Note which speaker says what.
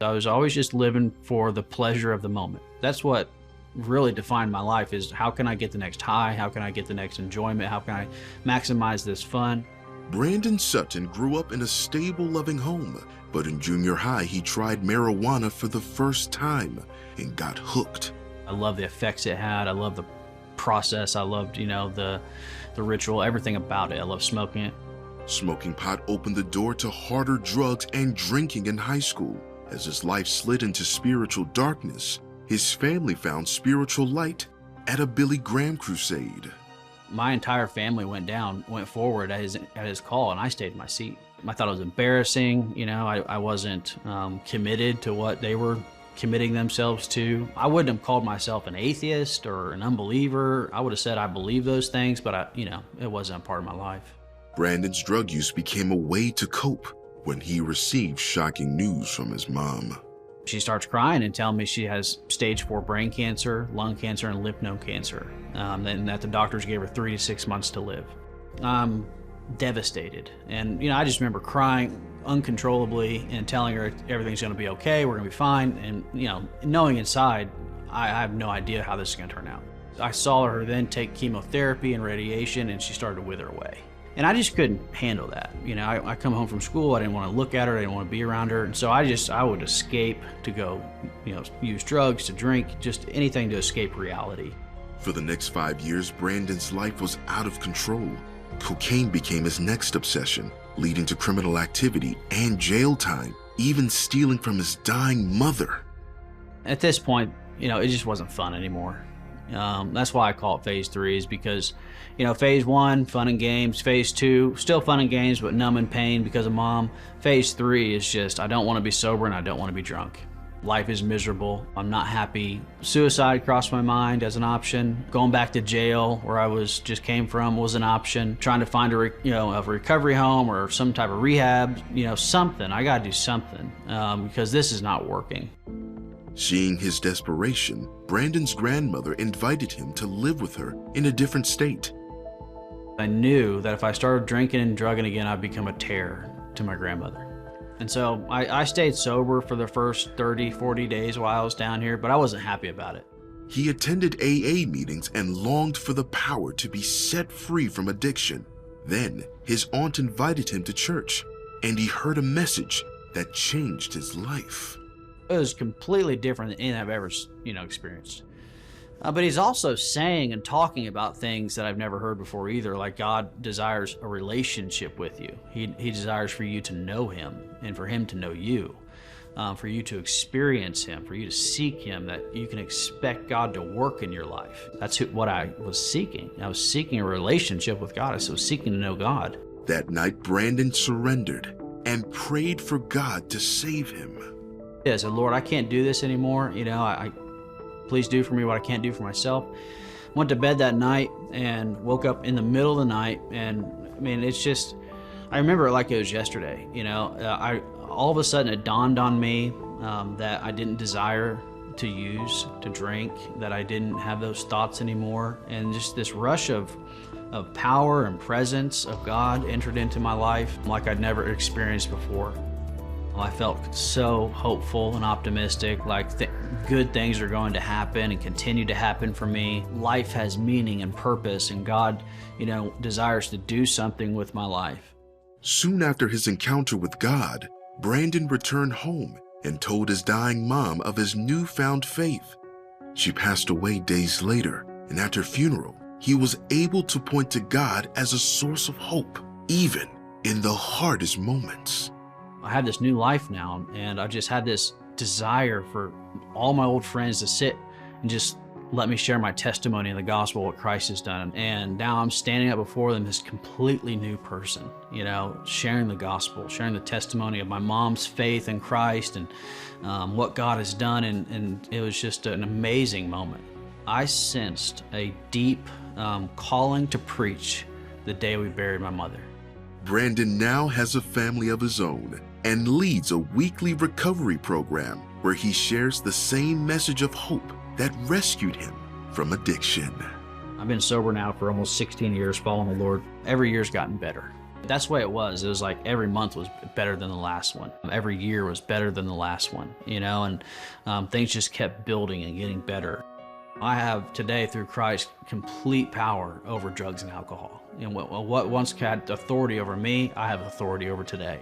Speaker 1: I was always just living for the pleasure of the moment. That's what really defined my life, is how can I get the next high? How can I get the next enjoyment? How can I maximize this fun?
Speaker 2: Brandon Sutton grew up in a stable, loving home, but in junior high, he tried marijuana for the first time and got hooked.
Speaker 1: I love the effects it had. I love the process. I loved, the ritual, everything about it. I love smoking it.
Speaker 2: Smoking pot opened the door to harder drugs and drinking in high school. As his life slid into spiritual darkness, his family found spiritual light at a Billy Graham crusade.
Speaker 1: My entire family went forward at his call, and I stayed in my seat. I thought it was embarrassing. I wasn't committed to what they were committing themselves to. I wouldn't have called myself an atheist or an unbeliever. I would have said I believe those things, but it wasn't a part of my life.
Speaker 2: Brandon's drug use became a way to cope when he received shocking news from his mom.
Speaker 1: She starts crying and telling me she has stage 4 brain cancer, lung cancer, and lymph node cancer, and that the doctors gave her 3 to 6 months to live. I'm devastated. And, I just remember crying uncontrollably and telling her everything's going to be okay, we're going to be fine. And, knowing inside, I have no idea how this is going to turn out. I saw her then take chemotherapy and radiation, and she started to wither away. And I just couldn't handle that. I come home from school, I didn't want to look at her, I didn't want to be around her. And so I would escape to go, use drugs, to drink, just anything to escape reality.
Speaker 2: For the next 5 years, Brandon's life was out of control. Cocaine became his next obsession, leading to criminal activity and jail time, even stealing from his dying mother.
Speaker 1: At this point, it just wasn't fun anymore. That's why I call it phase 3, is because, phase 1, fun and games. Phase 2, still fun and games, but numb and pain because of mom. Phase 3 is just, I don't want to be sober and I don't want to be drunk. Life is miserable. I'm not happy. Suicide crossed my mind as an option. Going back to jail, where I just came from, was an option. Trying to find a recovery home or some type of rehab, something. I got to do something because this is not working.
Speaker 2: Seeing his desperation, Brandon's grandmother invited him to live with her in a different state.
Speaker 1: I knew that if I started drinking and drugging again, I'd become a terror to my grandmother. And so I stayed sober for the first 30, 40 days while I was down here, but I wasn't happy about it.
Speaker 2: He attended AA meetings and longed for the power to be set free from addiction. Then, his aunt invited him to church, and he heard a message that changed his life.
Speaker 1: It was completely different than anything I've ever, experienced. But he's also saying and talking about things that I've never heard before either, like God desires a relationship with you. He desires for you to know him and for him to know you, for you to experience him, for you to seek him, that you can expect God to work in your life. That's what I was seeking. I was seeking a relationship with God. I was seeking to know God.
Speaker 2: That night, Brandon surrendered and prayed for God to save him.
Speaker 1: I said, Lord, I can't do this anymore. Please do for me what I can't do for myself. Went to bed that night and woke up in the middle of the night. And it's just, I remember it like it was yesterday. All of a sudden it dawned on me that I didn't desire to use, to drink, that I didn't have those thoughts anymore. And just this rush of power and presence of God entered into my life like I'd never experienced before. I felt so hopeful and optimistic, like good things are going to happen and continue to happen for me. Life has meaning and purpose, and God, desires to do something with my life.
Speaker 2: Soon after his encounter with God, Brandon returned home and told his dying mom of his newfound faith. She passed away days later, and at her funeral, he was able to point to God as a source of hope, even in the hardest moments.
Speaker 1: I have this new life now, and I just had this desire for all my old friends to sit and just let me share my testimony in the gospel, what Christ has done. And now I'm standing up before them, this completely new person, sharing the gospel, sharing the testimony of my mom's faith in Christ and what God has done. And it was just an amazing moment. I sensed a deep calling to preach the day we buried my mother.
Speaker 2: Brandon now has a family of his own and leads a weekly recovery program where he shares the same message of hope that rescued him from addiction.
Speaker 1: I've been sober now for almost 16 years, following the Lord. Every year's gotten better. That's the way it was. It was like every month was better than the last one. Every year was better than the last one, you know, and things just kept building and getting better. I have today, through Christ, complete power over drugs and alcohol. And what once had authority over me, I have authority over today.